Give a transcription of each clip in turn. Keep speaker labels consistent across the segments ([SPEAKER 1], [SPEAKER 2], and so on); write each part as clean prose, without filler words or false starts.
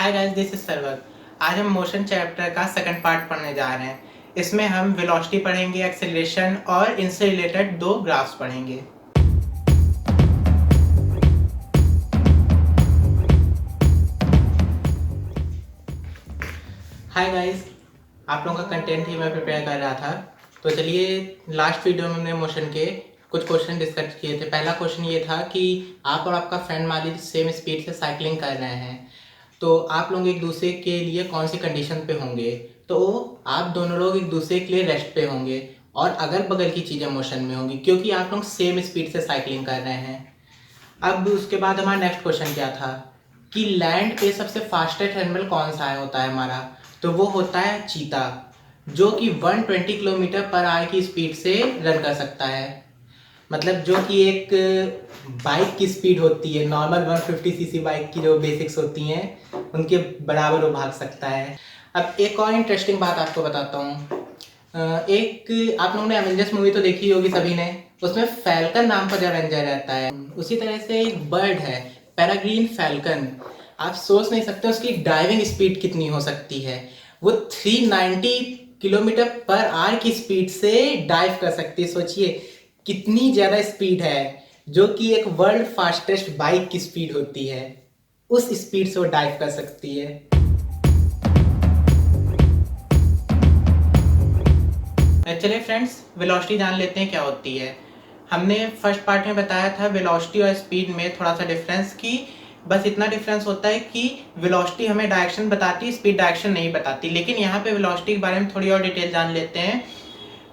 [SPEAKER 1] Hi guys, this is Sarvar. आज हम motion chapter का सेकंड पार्ट पढ़ने जा रहे हैं। इसमें हम वेलोसिटी पढ़ेंगे, एक्सेलरेशन और इनसे रिलेटेड दो ग्राफ्स पढ़ेंगे। हाय गाइस, आप लोगों का कंटेंट ही मैं प्रिपेयर कर रहा था। तो चलिए, लास्ट वीडियो में हमने मोशन के कुछ क्वेश्चन डिस्कस किए थे। पहला क्वेश्चन ये था कि आप और आपका फ्रेंड मान लीजिए सेम स्पीड से साइकिलिंग कर रहे हैं, तो आप लोग एक दूसरे के लिए कौन सी कंडीशन पे होंगे। तो आप दोनों लोग एक दूसरे के लिए रेस्ट पे होंगे और अगल बगल की चीज़ें मोशन में होंगी, क्योंकि आप लोग सेम स्पीड से साइकिलिंग कर रहे हैं। अब उसके बाद हमारा नेक्स्ट क्वेश्चन क्या था कि लैंड पे सबसे फास्टेस्ट एनिमल कौन सा है होता है हमारा। तो वो होता है चीता, जो कि 120 किलोमीटर पर आवर की स्पीड से रन कर सकता है। मतलब जो कि एक बाइक की स्पीड होती है, नॉर्मल 150 सीसी बाइक की जो बेसिक्स होती हैं उनके बराबर वो भाग सकता है। अब एक और इंटरेस्टिंग बात आपको बताता हूँ। एक आप लोगों ने एवेंजर्स मूवी तो देखी होगी सभी ने, उसमें फैल्कन नाम का जो एवेंजर रहता है, उसी तरह से एक बर्ड है पैराग्रीन फैल्कन। आप सोच नहीं सकते उसकी डाइविंग स्पीड कितनी हो सकती है। वो 390 किलोमीटर पर आवर की स्पीड से डाइव कर सकती है। सोचिए कितनी ज़्यादा स्पीड है, जो कि एक वर्ल्ड फास्टेस्ट बाइक की स्पीड होती है। उस स्पीड से वो डाइव कर सकती है। चलिए फ्रेंड्स, वेलोसिटी जान लेते हैं क्या होती है। हमने फर्स्ट पार्ट में बताया था वेलोसिटी और स्पीड में थोड़ा सा डिफरेंस, की बस इतना डिफरेंस होता है कि वेलोसिटी हमें डायरेक्शन बताती है, स्पीड डायरेक्शन नहीं बताती। लेकिन यहाँ पे वेलोसिटी के बारे में थोड़ी और डिटेल जान लेते हैं।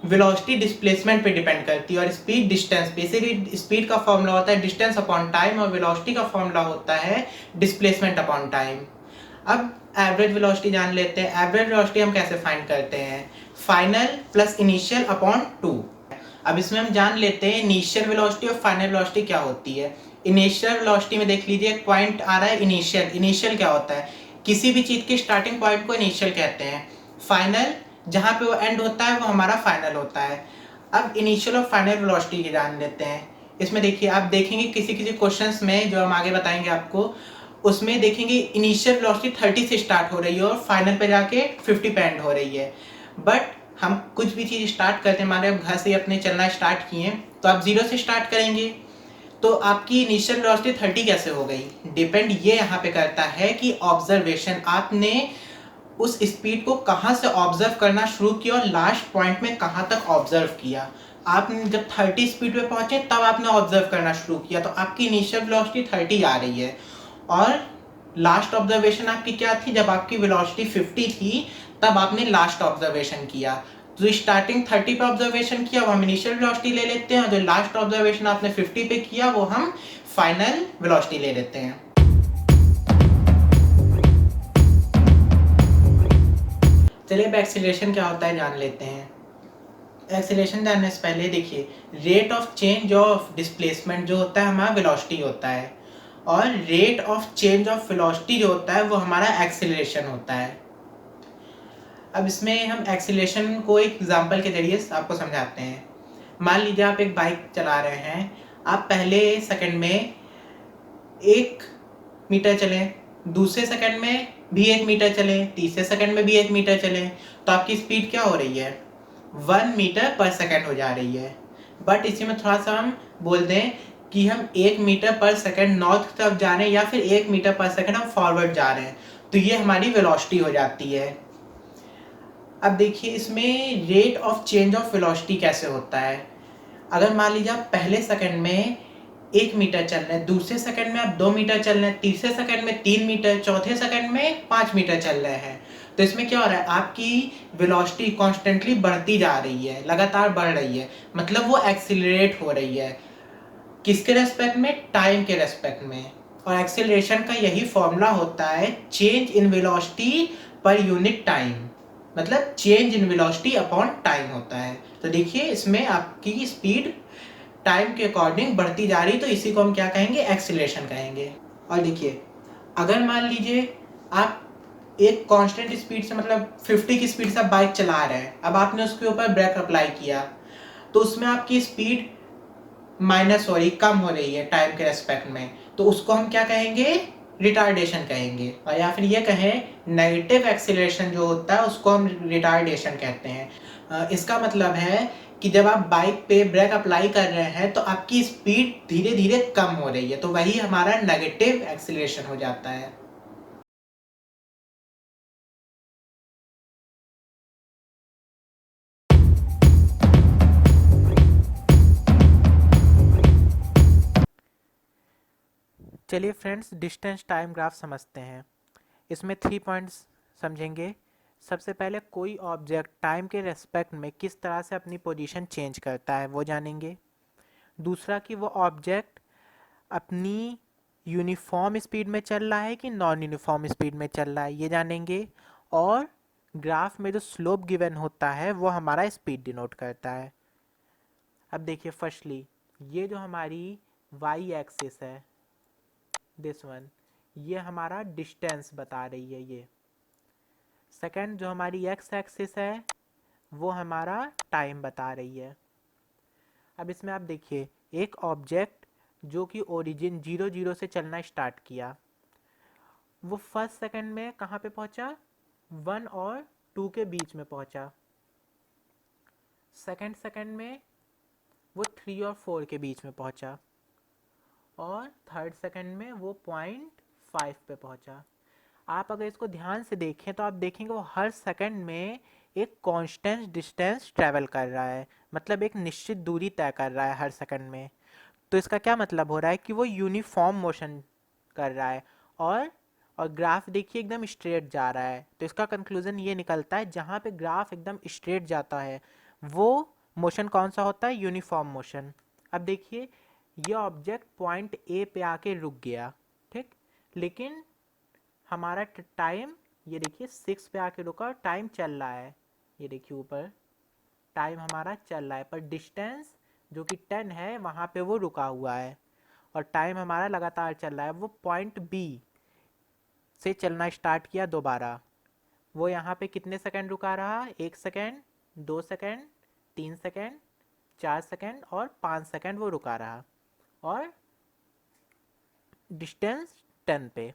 [SPEAKER 1] वेलोसिटी डिस्प्लेसमेंट पे डिपेंड करती है और स्पीड डिस्टेंस पे। इसीलिए स्पीड का फॉर्मूला होता है डिस्टेंस अपॉन टाइम और वेलोसिटी का फॉर्मूला होता है डिस्प्लेसमेंट अपॉन टाइम। अब एवरेज वेलोसिटी जान लेते हैं। एवरेज वेलोसिटी हम कैसे फाइंड करते हैं? Final plus initial upon 2। अब इसमें हम जान लेते हैं इनिशियल वेलोसिटी और फाइनल वेलोसिटी क्या होती है। इनिशियल वेलोसिटी में देख लीजिए एक पॉइंट आ रहा है इनिशियल। इनिशियल क्या होता है? किसी भी चीज़ के स्टार्टिंग पॉइंट को इनिशियल कहते हैं। फाइनल जहाँ पे वो एंड होता है वो हमारा फाइनल होता है। अब इनिशियल और फाइनल वेलोसिटी की जान लेते हैं। इसमें देखिए, आप देखेंगे किसी किसी क्वेश्चंस में जो हम आगे बताएंगे आपको, उसमें देखेंगे इनिशियल वेलोसिटी 30 से स्टार्ट हो रही है और फाइनल पे जाके 50 पे एंड हो रही है। बट हम कुछ भी चीज़ स्टार्ट करते हैं, हमारे अब घर से अपने चलना स्टार्ट किए तो आप 0 से स्टार्ट करेंगे, तो आपकी इनिशियल वेलोसिटी 30 कैसे हो गई? डिपेंड ये यहाँ पे करता है कि ऑब्जर्वेशन, आपने उस स्पीड को कहाँ से ऑब्जर्व करना शुरू किया और लास्ट पॉइंट में कहाँ तक ऑब्जर्व किया। आपने जब 30 स्पीड पे पहुंचे तब आपने ऑब्जर्व करना शुरू किया, तो आपकी इनिशियल वेलोसिटी 30 आ रही है। और लास्ट ऑब्जर्वेशन आपकी क्या थी? जब आपकी वेलोसिटी 50 थी तब आपने लास्ट ऑब्जर्वेशन किया। जो स्टार्टिंग 30 पे ऑब्जर्वेशन किया वो हम इनिशियल वेलोसिटी ले लेते हैं और जो लास्ट ऑब्जर्वेशन आपने 50 पे किया वो हम फाइनल वेलोसिटी ले लेते हैं। चलिए अब एक्सीलरेशन क्या होता है जान लेते हैं। एक्सीलरेशन जानने से पहले देखिए, rate of change of displacement जो होता है हमारा वेलोसिटी होता है, और rate of change of velocity जो होता है वो हमारा एक्सीलरेशन होता है। अब इसमें हम एक्सीलरेशन को एक एग्जांपल के जरिए आपको समझाते हैं। मान लीजिए आप एक बाइक चला रहे हैं, आप पहले सेकंड में 1 मीटर चलें, दूसरे सेकंड में भी 1 मीटर चलें, तीसरे सेकंड में भी 1 मीटर चलें, तो आपकी स्पीड क्या हो रही है? 1 मीटर पर सेकंड हो जा रही है। बट इसी में थोड़ा सा हम बोल दें कि हम 1 मीटर पर सेकंड नॉर्थ की तरफ जा रहे हैं या फिर 1 मीटर पर सेकंड हम फॉरवर्ड जा रहे हैं, तो ये हमारी वेलोसिटी हो जाती है। अब देखिए इसमें rate of change of velocity कैसे होता है। अगर मान लीजिए आप पहले सेकंड में 1 मीटर चल रहे हैं, दूसरे सेकंड में आप 2 मीटर चल रहे हैं, तीसरे सेकंड में 3 मीटर, चौथे सेकंड में 5 मीटर चल रहे हैं, तो इसमें क्या हो रहा है? आपकी वेलोसिटी कॉन्स्टेंटली बढ़ती जा रही है, लगातार बढ़ रही है, मतलब वो एक्सीलरेट हो रही है। किसके रेस्पेक्ट में? टाइम के रेस्पेक्ट में। और एक्सीलरेशन का यही फॉर्मूला होता है change in velocity per unit time, मतलब change in velocity upon time होता है। तो देखिए इसमें आपकी स्पीड टाइम के अकॉर्डिंग बढ़ती जा रही, तो इसी को हम क्या कहेंगे? एक्सीलरेशन कहेंगे। और देखिए अगर मान लीजिए आप एक कांस्टेंट स्पीड से, मतलब 50 की स्पीड से आप बाइक चला रहे हैं, अब आपने उसके ऊपर ब्रेक अप्लाई किया तो उसमें आपकी स्पीड माइनस हो रही, कम हो रही है टाइम के रेस्पेक्ट में, तो उसको हम क्या कहेंगे? रिटार्डेशन कहेंगे, और या फिर ये कहें नेगेटिव एक्सीलरेशन जो होता है उसको हम रिटार्डेशन कहते हैं। इसका मतलब है कि जब आप बाइक पे ब्रेक अप्लाई कर रहे हैं तो आपकी स्पीड धीरे धीरे कम हो रही है, तो वही हमारा नेगेटिव एक्सीलरेशन हो जाता है। चलिए फ्रेंड्स, डिस्टेंस टाइम ग्राफ समझते हैं। इसमें 3 पॉइंट्स समझेंगे। सबसे पहले कोई ऑब्जेक्ट टाइम के रेस्पेक्ट में किस तरह से अपनी पोजीशन चेंज करता है वो जानेंगे। दूसरा कि वो ऑब्जेक्ट अपनी यूनिफॉर्म स्पीड में चल रहा है कि नॉन यूनिफॉर्म स्पीड में चल रहा है ये जानेंगे। और ग्राफ में जो स्लोप गिवन होता है वो हमारा स्पीड डिनोट करता है। अब देखिए, फर्स्टली ये जो हमारी वाई एक्सिस है, दिस वन, ये हमारा डिस्टेंस बता रही है। ये सेकंड जो हमारी एक्स एक्सिस है वो हमारा टाइम बता रही है। अब इसमें आप देखिए, एक ऑब्जेक्ट जो कि ओरिजिन 0 0 से चलना स्टार्ट किया, वो फर्स्ट सेकंड में कहाँ पे पहुंचा, 1 और 2 के बीच में पहुंचा। सेकंड सेकंड में वो 3 और 4 के बीच में पहुंचा, और थर्ड सेकंड में वो 0.5 पे पहुंचा। आप अगर इसको ध्यान से देखें तो आप देखेंगे वो हर सेकंड में एक कांस्टेंट डिस्टेंस ट्रैवल कर रहा है, मतलब एक निश्चित दूरी तय कर रहा है हर सेकंड में। तो इसका क्या मतलब हो रहा है कि वो यूनिफॉर्म मोशन कर रहा है। और ग्राफ देखिए एकदम स्ट्रेट जा रहा है, तो इसका कंक्लूजन ये निकलता है जहाँ पे ग्राफ एकदम स्ट्रेट जाता है वो मोशन कौन सा होता है, यूनिफॉर्म मोशन। अब देखिए, ये ऑब्जेक्ट पॉइंट ए पे आके रुक गया, ठीक, लेकिन हमारा टाइम ये देखिए 6 पे आके रुका और टाइम चल रहा है। ये देखिए ऊपर टाइम हमारा चल रहा है, पर डिस्टेंस जो कि 10 है वहाँ पे वो रुका हुआ है, और टाइम हमारा लगातार चल रहा है। वो पॉइंट बी से चलना स्टार्ट किया दोबारा, वो यहाँ पे कितने सेकंड रुका रहा, 1 सेकंड, 2 सेकंड, 3 सेकंड, 4 सेकंड और 5 सेकंड वो रुका रहा, और डिस्टेंस 10 पे।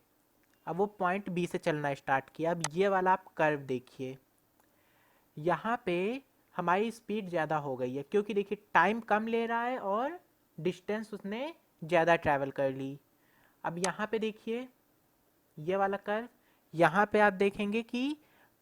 [SPEAKER 1] अब वो पॉइंट बी से चलना स्टार्ट किया। अब ये वाला आप कर्व देखिए, यहाँ पे हमारी स्पीड ज़्यादा हो गई है क्योंकि देखिए टाइम कम ले रहा है और डिस्टेंस उसने ज़्यादा ट्रैवल कर ली। अब यहाँ पे देखिए ये वाला कर्व, यहाँ पे आप देखेंगे कि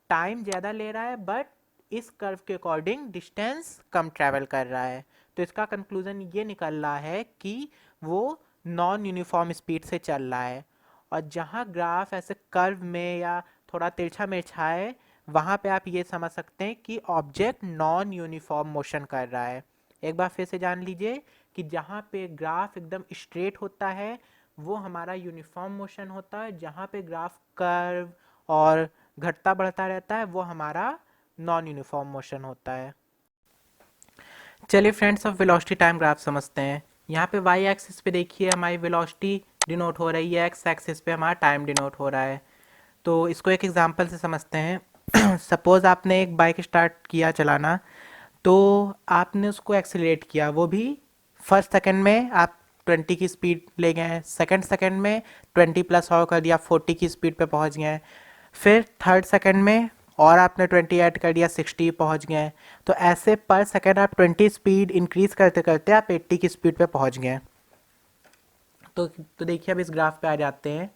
[SPEAKER 1] टाइम ज़्यादा ले रहा है बट इस कर्व के अकॉर्डिंग डिस्टेंस कम ट्रैवल कर रहा है। तो इसका कंक्लूजन ये निकल रहा है कि वो नॉन यूनिफॉर्म स्पीड से चल रहा है। और जहाँ ग्राफ ऐसे कर्व में या थोड़ा तिरछा मिर्छा है, वहाँ पे आप ये समझ सकते हैं कि ऑब्जेक्ट नॉन यूनिफॉर्म मोशन कर रहा है। एक बार फिर से जान लीजिए कि जहाँ पे ग्राफ एकदम स्ट्रेट होता है वो हमारा यूनिफॉर्म मोशन होता है, जहाँ पे ग्राफ कर्व और घटता बढ़ता रहता है वो हमारा नॉन यूनिफॉर्म मोशन होता है। चलिए फ्रेंड्स, अब वेलोसिटी टाइम ग्राफ समझते हैं। यहाँ पे वाई एक्सिस पे देखिए हमारी वेलोसिटी डिनोट हो रही है, एक्स एक्सिस पे हमारा टाइम डिनोट हो रहा है। तो इसको एक एग्जांपल से समझते हैं। सपोज़ आपने एक बाइक स्टार्ट किया चलाना, तो आपने उसको एक्सीलरेट किया, वो भी फर्स्ट सेकंड में आप 20 की स्पीड ले गए, सेकंड सेकंड में 20 प्लस और कर दिया, 40 की स्पीड पे पहुंच गए, फिर थर्ड सेकंड में और आपने 20 ऐड कर दिया, 60 पहुंच गए। तो ऐसे पर सेकंड आप 20 स्पीड इंक्रीज करते करते आप 80 की स्पीड पे पहुंच गए। तो देखिए अब इस ग्राफ पे आ जाते हैं।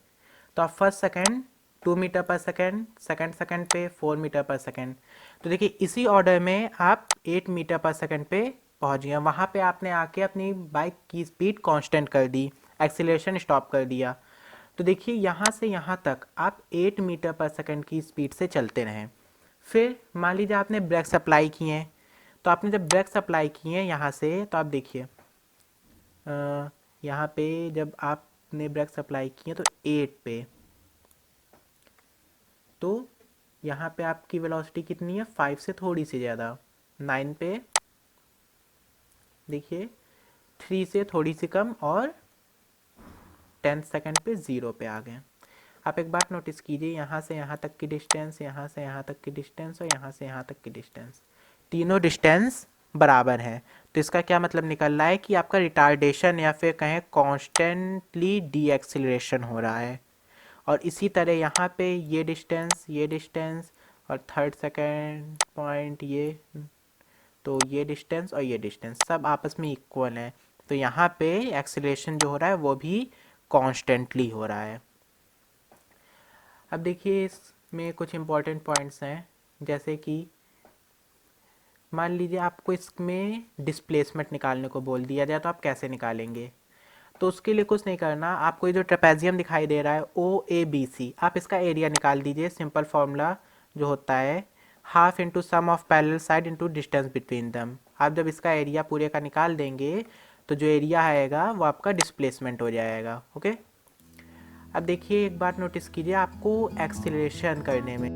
[SPEAKER 1] तो आप फर्स्ट सेकंड 2 मीटर पर सेकंड, सेकंड सेकंड पे 4 मीटर पर सेकंड, तो देखिए इसी ऑर्डर में आप 8 मीटर पर सेकंड पे पहुंच गए। वहाँ पे आपने आके अपनी बाइक की स्पीड कांस्टेंट कर दी, एक्सीलरेशन स्टॉप कर दिया। तो देखिए यहाँ से यहाँ तक आप 8 मीटर पर सेकंड की स्पीड से चलते रहें। फिर मान लीजिए आपने ब्रेक्स अप्लाई किए हैं, तो आपने जब ब्रेक्स अप्लाई किए हैं यहाँ से, तो आप देखिए यहाँ पे जब आपने ब्रेक्स अप्लाई किए तो 8 पे, तो यहाँ पे आपकी वेलोसिटी कितनी है, 5 से थोड़ी सी ज़्यादा, 9 पे देखिए, 3 से थोड़ी सी कम, और 10 सेकंड पे 0 पे आ गए। आप एक बात नोटिस कीजिए, यहाँ से यहाँ तक की डिस्टेंस, यहाँ से यहाँ तक की डिस्टेंस और यहाँ से यहाँ तक की डिस्टेंस, तीनों डिस्टेंस बराबर हैं। तो इसका क्या मतलब निकल रहा है कि आपका रिटार्डेशन या फिर कहें कॉन्स्टेंटली डी एक्सिलरेशन हो रहा है। और इसी तरह यहाँ पे ये डिस्टेंस और थर्ड सेकेंड पॉइंट ये, तो ये डिस्टेंस और ये डिस्टेंस सब आपस में इक्वल हैं, तो यहाँ पे एक्सीलरेशन जो हो रहा है वो भी कॉन्स्टेंटली हो रहा है। अब देखिए इसमें कुछ इम्पोर्टेंट पॉइंट्स हैं, जैसे कि मान लीजिए आपको इसमें डिस्प्लेसमेंट निकालने को बोल दिया जाए तो आप कैसे निकालेंगे। तो उसके लिए कुछ नहीं करना, आपको ये जो ट्रेपेजियम दिखाई दे रहा है OABC, आप इसका एरिया निकाल दीजिए। सिंपल फार्मूला जो होता है half into sum of parallel side into distance between them. आप जब इसका एरिया पूरे का निकाल देंगे तो जो एरिया आएगा वो आपका डिस्प्लेसमेंट हो जाएगा। ओके, अब देखिए एक बात नोटिस कीजिए, आपको एक्सीलरेशन करने में